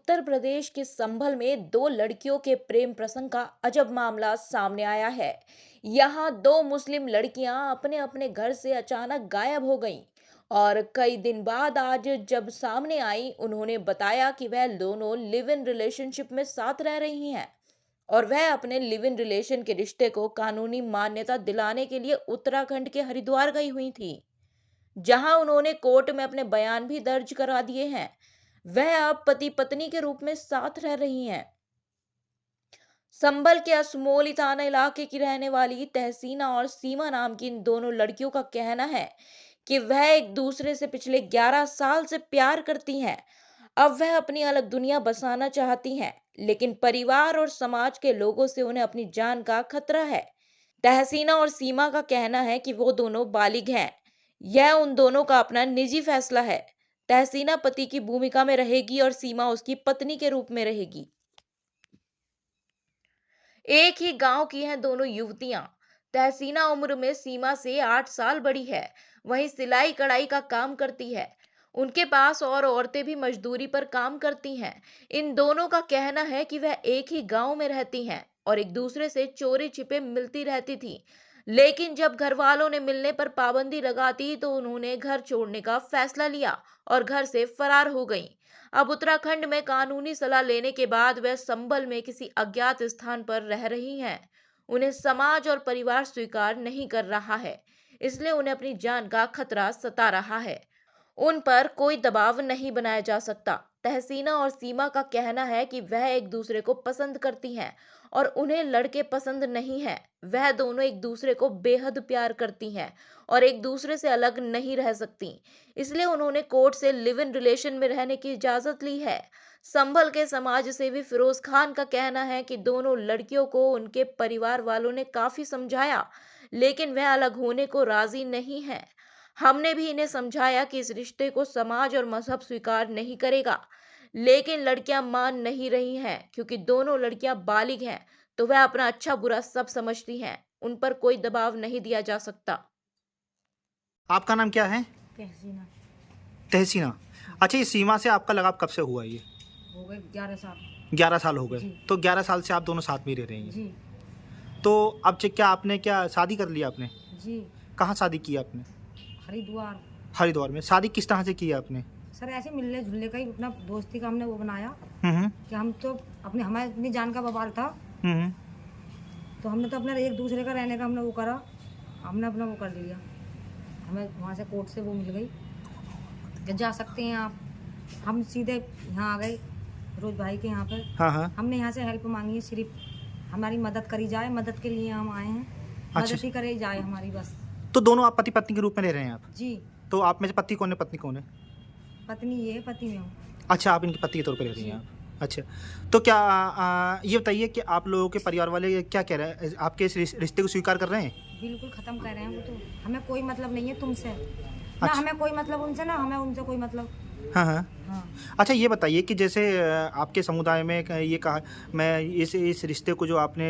उत्तर प्रदेश के संभल में दो लड़कियों के प्रेम प्रसंग का अजब मामला सामने आया है। यहाँ दो मुस्लिम लड़कियां अपने अपने घर से अचानक गायब हो गईं और कई दिन बाद आज जब सामने आई, उन्होंने बताया कि वह दोनों लिव इन रिलेशनशिप में साथ रह रही हैं और वह अपने लिव इन रिलेशन के रिश्ते को कानूनी मान्यता दिलाने के लिए उत्तराखंड के हरिद्वार गई हुई थी, जहां उन्होंने कोर्ट में अपने बयान भी दर्ज करा दिए हैं। वह अब पति पत्नी के रूप में साथ रह रही हैं। संभल के असमोली थाना इलाके की रहने वाली तहसीना और सीमा नाम की इन दोनों लड़कियों का कहना है कि वह एक दूसरे से पिछले 11 साल से प्यार करती हैं। अब वह अपनी अलग दुनिया बसाना चाहती हैं, लेकिन परिवार और समाज के लोगों से उन्हें अपनी जान का खतरा है। तहसीना और सीमा का कहना है कि वो दोनों बालिग हैं। यह उन दोनों का अपना निजी फैसला है। तहसीना पति की भूमिका में रहेगी और सीमा उसकी पत्नी के रूप में रहेगी। एक ही गांव की हैं दोनों युवतियां। तहसीना उम्र में सीमा से 8 साल बड़ी है, वहीं सिलाई कढ़ाई का काम करती है। उनके पास और औरतें भी मजदूरी पर काम करती हैं। इन दोनों का कहना है कि वह एक ही गांव में रहती हैं और एक दूसरे से चोरी छिपे मिलती रहती थी, लेकिन जब घर वालों ने मिलने पर पाबंदी लगा दी तो उन्होंने घर छोड़ने का फैसला लिया और घर से फरार हो गईं। अब उत्तराखंड में कानूनी सलाह लेने के बाद वह संभल में किसी अज्ञात स्थान पर रह रही हैं। उन्हें समाज और परिवार स्वीकार नहीं कर रहा है, इसलिए उन्हें अपनी जान का खतरा सता रहा है। उन पर कोई दबाव नहीं बनाया जा सकता। तहसीना और सीमा का कहना है कि वह एक दूसरे को पसंद करती हैं और उन्हें लड़के पसंद नहीं हैं। वह दोनों एक दूसरे को बेहद प्यार करती हैं और एक दूसरे से अलग नहीं रह सकती, इसलिए उन्होंने कोर्ट से लिव इन रिलेशन में रहने की इजाजत ली है। संभल के समाज सेवी फिरोज खान का कहना है कि दोनों लड़कियों को उनके परिवार वालों ने काफी समझाया, लेकिन वह अलग होने को राजी नहीं है। हमने भी इन्हें समझाया कि इस रिश्ते को समाज और मजहब स्वीकार नहीं करेगा, लेकिन लड़कियां मान नहीं रही हैं क्योंकि दोनों लड़कियां बालिग हैं, तो वह अपना अच्छा बुरा सब समझती हैं। उन पर कोई दबाव नहीं दिया जा सकता। आपका नाम क्या है? तहसीना। तहसीना। अच्छा, ये सीमा से आपका लगाव कब से हुआ? ये हो गए 11 साल। 11 साल हो गए। जी। तो 11 साल से आप दोनों साथ में ही रह रहे हैं। जी तो अब क्या आपने शादी कर लिया आपने? जी। कहाँ शादी की आपने? हरिद्वार। हरिद्वार में। शादी किस तरह से की आपने? सर ऐसे मिलने जुलने का ही अपना दोस्ती का हमने वो बनाया हम्म कि हम तो हमारे अपनी जान का बवाल था, हम्म। तो हमने तो अपना एक दूसरे का रहने का हमने वो करा, हमने अपना वो कर लिया। हमें वहाँ से कोर्ट से वो मिल गई कि जा सकते हैं आप। हम सीधे यहाँ आ गए रोज भाई के यहाँ पर। हाँ हाँ। हमने यहाँ से हेल्प मांगी है, सिर्फ हमारी मदद करी जाए, मदद के लिए हम आए हैं। अच्छा। मदद ही करे जाए हमारी बस। तो दोनों आप पति पत्नी के रूप में रह रहे हैं आप? जी। तो आप में से पति कौन है, पत्नी कौन है? पत्नी ये है, पति में हूँ। अच्छा, आप इनकी पति के तौर पर रह रही हैं आप। अच्छा, तो क्या ये बताइए कि आप लोगों के परिवार वाले क्या कह रहे हैं? आपके इस रिश्ते को स्वीकार कर रहे हैं? बिल्कुल ख़त्म कर रहे हैं वो तो। हमें कोई मतलब नहीं है तुमसे, ना अच्छा। हमें कोई मतलब उनसे, ना हमें उनसे कोई मतलब। हाँ हाँ। हाँ। अच्छा, ये बताइए कि जैसे आपके समुदाय में ये कहा, मैं इस रिश्ते को जो आपने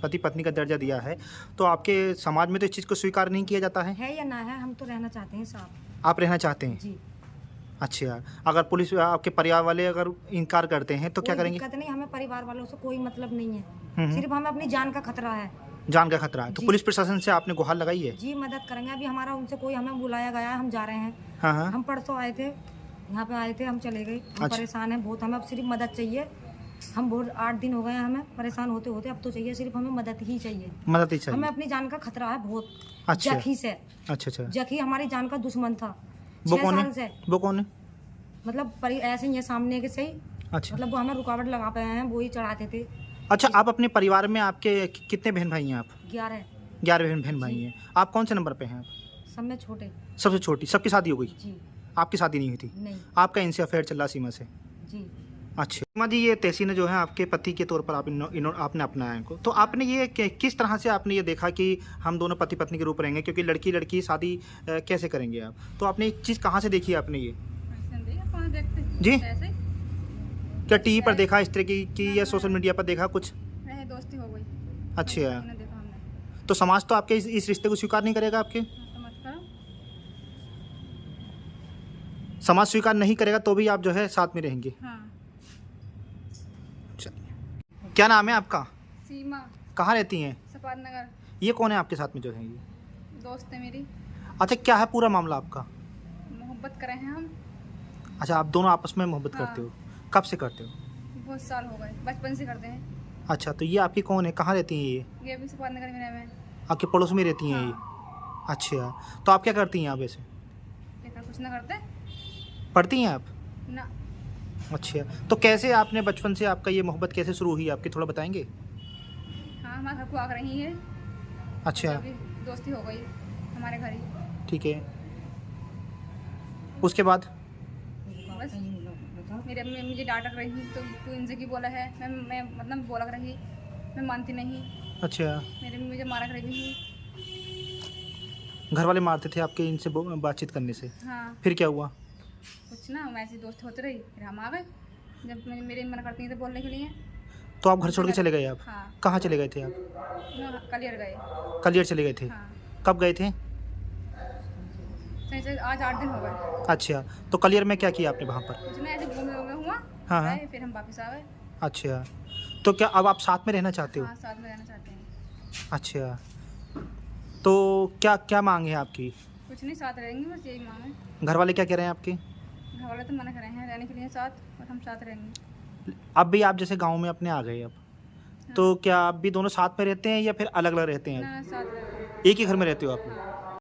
पति पत्नी का दर्जा दिया है, तो आपके समाज में तो इस चीज़ को स्वीकार नहीं किया जाता है? या ना है, हम तो रहना चाहते हैं साथ। आप रहना चाहते हैं? जी। अच्छा, अगर पुलिस आपके परिवार वाले अगर इनकार करते हैं तो क्या करेंगे? दिक्कत नहीं, हमें परिवार वालों से कोई मतलब नहीं है, हम्म। सिर्फ हमें अपनी जान का खतरा है। जान का खतरा है तो जी। पुलिस प्रशासन से आपने गुहार लगाई है? जी, मदद करेंगे। अभी हमारा उनसे कोई, हमें बुलाया गया है, हम जा रहे हैं। हाँ हाँ। हम परसों आए थे, यहाँ पे आए थे, हम चले गए। हम अच्छा। परेशान हैं बहुत, हमें अब सिर्फ मदद चाहिए। हम बहुत 8 दिन हो गए हैं हमें परेशान होते होते, अब तो चाहिए, सिर्फ हमें मदद ही चाहिए। मदद ही हमें चाहिए। अपनी जान का खतरा है बहुत। अच्छा। जखी से। अच्छा अच्छा। जखी हमारी जान का दुश्मन था वो 6 कौन साल है? से। वो कौन है? मतलब ऐसे ही है सामने के सही। अच्छा। मतलब वो हमें रुकावट लगा पाए हैं, वो ही चढ़ाते थे। अच्छा, आप अपने परिवार में आपके कितने बहन भाई हैं आप? 11। 11 बहन भाई हैं। आप कौन से नंबर पे हैं आप? सब में छोटे। सबसे छोटी। सबकी शादी हो गई? जी। आपकी शादी नहीं हुई थी? नहीं। आपका इनसे अफेयर चल रहा सीमा से? जी। अच्छा सीमा जी, ये तहसीना जो है आपके पति के तौर पर आपने अपनाया इनको, तो आपने ये किस तरह से आपने ये देखा कि हम दोनों पति पत्नी के रूप रहेंगे, क्योंकि लड़की लड़की शादी कैसे करेंगे आप? तो आपने एक चीज़ कहाँ से देखी आपने ये जी? क्या टीवी पर देखा इस तरह की या सोशल मीडिया पर देखा कुछ? नहीं, दोस्ती हो गई। अच्छा, देखा हमने। तो समाज तो आपके इस रिश्ते को स्वीकार नहीं करेगा आपके? समझ करो। समाज स्वीकार नहीं करेगा तो भी आप जो है साथ में रहेंगे? हाँ। क्या नाम है आपका? सीमा, कहाँ रहती हैं? सफाद नगर। ये कौन है आपके साथ में जो है ये? दोस्त है मेरी। अच्छा, क्या है पूरा मामला आपका? मोहब्बत करे हैं हम। अच्छा, आप दोनों आपस में मोहब्बत हाँ। करते हो? कब से करते हो? बहुत साल हो गए, बचपन से करते हैं। अच्छा, तो ये आपकी कौन है? कहाँ रहती हैं ये? ये भी सफाद नगर में रहे हैं। आपके पड़ोस में रहती हैं ये? हाँ। अच्छा, तो आप क्या करती हैं आप वैसे? लेकिन कुछ ना करते पढ़ती हैं आप? ना। अच्छा, तो कैसे आपने बचपन से आपका ये मोहब्बत कैसे शुरू हुई आपकी, थोड़ा बताएंगे? हाँ, हमारे घर को आकर रही है। अच्छा, अभी दोस्ती हो गई हमारे घर ही। ठीक है। उसके बाद? बस मेरी अम्मी मुझे डांट रही तो तू इनसे की बोला है। मैं मतलब बोला रही, मैं मानती नहीं। अच्छा, मेरी अम्मी मुझे मारा रही थी। घर वाले मारते थे आपके इनसे बातचीत करने से? हाँ, फिर क्या हुआ? कुछ ना, वैसे दोस्त होते रही, फिर हम आ गए। जब मेरी मना करती थी बोलने के लिए। तो आप घर छोड़ के चले गए आप? हाँ, कहाँ चले गए थे आप? वो कलियर गए। कलियर चले गए थे? हाँ, कब गए थे? सही से आज 8 दिन हो गए। अच्छा, तो कलियर में क्या किया आपने वहाँ पर? कुछ ना, ऐसे घूमे घूमे हुआ। हाँ, हाँ। गए, फिर हम वापस आ गए। अच्छा, तो क्या अब आप साथ में रहना चाहते हो? हाँ, साथ में रहना चाहते हैं। अच्छा, तो क्या क्या मांग है आपकी? कुछ नहीं, साथ रहेंगे, बस यही मांग है। घर वाले क्या कह रहे हैं आपके? घर वाले तो मना कर रहे हैं रहने के लिए साथ, और हम साथ रहेंगे। अब भी आप जैसे गांव में अपने आ गए अब, तो क्या आप भी दोनों साथ में रहते हैं या फिर अलग अलग रहते हैं? ना, साथ रहेंगे। एक ही घर में रहते हो आप लोग?